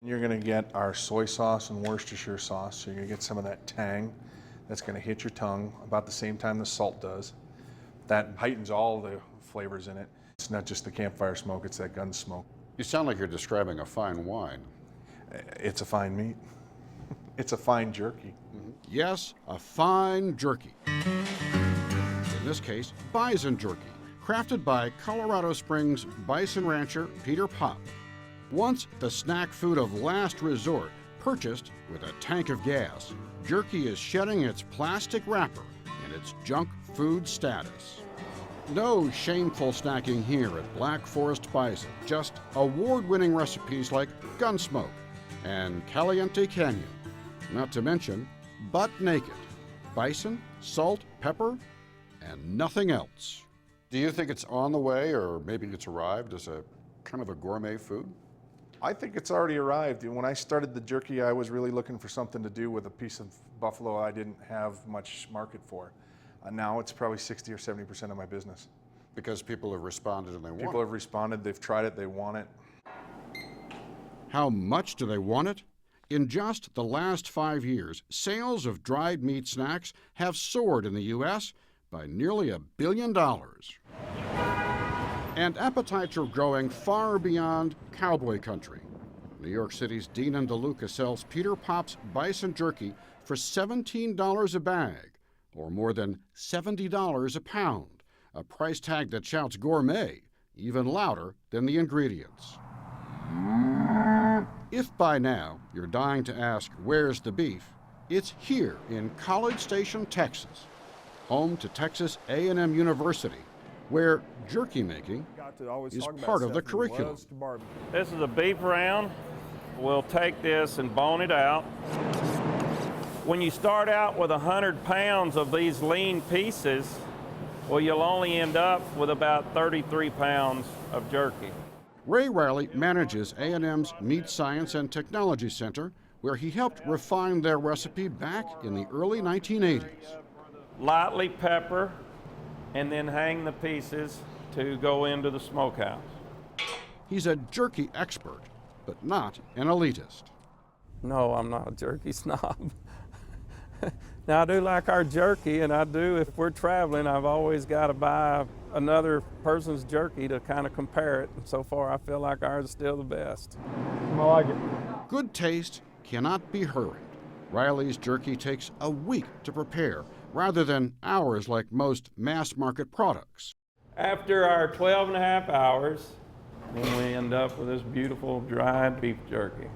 You're gonna get our soy sauce and Worcestershire sauce, so you're gonna get some of that tang that's gonna hit your tongue about the same time the salt does. That heightens all the flavors in it. It's not just the campfire smoke, it's that gun smoke. You sound like you're describing a fine wine. It's a fine meat. It's a fine jerky. Yes, a fine jerky. In this case, bison jerky, crafted by Colorado Springs bison rancher Peter Pop. Once the snack food of last resort, purchased with a tank of gas, jerky is shedding its plastic wrapper and its junk food status. No shameful snacking here at Black Forest Bison, just award-winning recipes like Gunsmoke and Caliente Canyon, not to mention butt naked, bison, salt, pepper, and nothing else. Do you think it's on the way, or maybe it's arrived as a kind of a gourmet food? I think it's already arrived. When I started the jerky, I was really looking for something to do with a piece of buffalo I didn't have much market for. Now it's probably 60 or 70% of my business. Because people have responded and they want it. People have responded, they've tried it, they want it. How much do they want it? In just the last 5 years, sales of dried meat snacks have soared in the U.S. by nearly $1 billion. And appetites are growing far beyond cowboy country. New York City's Dean and DeLuca sells Peter Pop's bison jerky for $17 a bag, or more than $70 a pound, a price tag that shouts gourmet even louder than the ingredients. If by now you're dying to ask, where's the beef? It's here in College Station, Texas, home to Texas A&M University, where jerky making is part of the curriculum. This is a beef round. We'll take this and bone it out. When you start out with 100 pounds of these lean pieces, well, you'll only end up with about 33 pounds of jerky. Ray Riley manages A&M's Meat Science and Technology Center, where he helped refine their recipe back in the early 1980s. Lightly pepper, and then hang the pieces to go into the smokehouse. He's a jerky expert, but not an elitist. No, I'm not a jerky snob. Now, I do like our jerky, and I do, if we're traveling, I've always got to buy another person's jerky to kind of compare it. And so far, I feel like ours is still the best. I like it. Good taste cannot be hurried. Riley's jerky takes a week to prepare, rather than hours like most mass-market products. After our 12 and a half hours, then we end up with this beautiful dried beef jerky.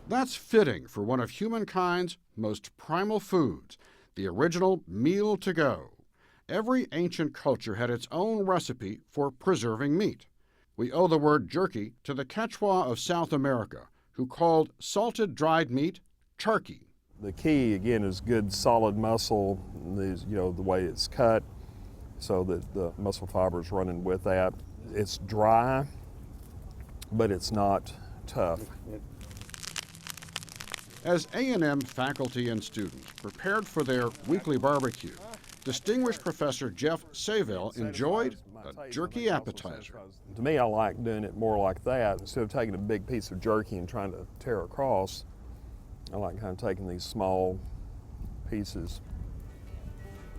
That's fitting for one of humankind's most primal foods, the original meal to go. Every ancient culture had its own recipe for preserving meat. We owe the word jerky to the Quechua of South America, who called salted dried meat charqui. The key, again, is good solid muscle, the way it's cut so that the muscle fiber is running with that. It's dry, but it's not tough. As A&M faculty and students prepared for their weekly barbecue, distinguished Professor Jeff Savell enjoyed a jerky appetizer. To me, I like doing it more like that. Instead of taking a big piece of jerky and trying to tear across, I like kind of taking these small pieces.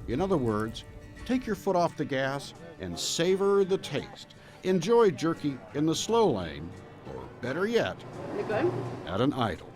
In other words, take your foot off the gas and savor the taste. Enjoy jerky in the slow lane, or better yet, at an idle.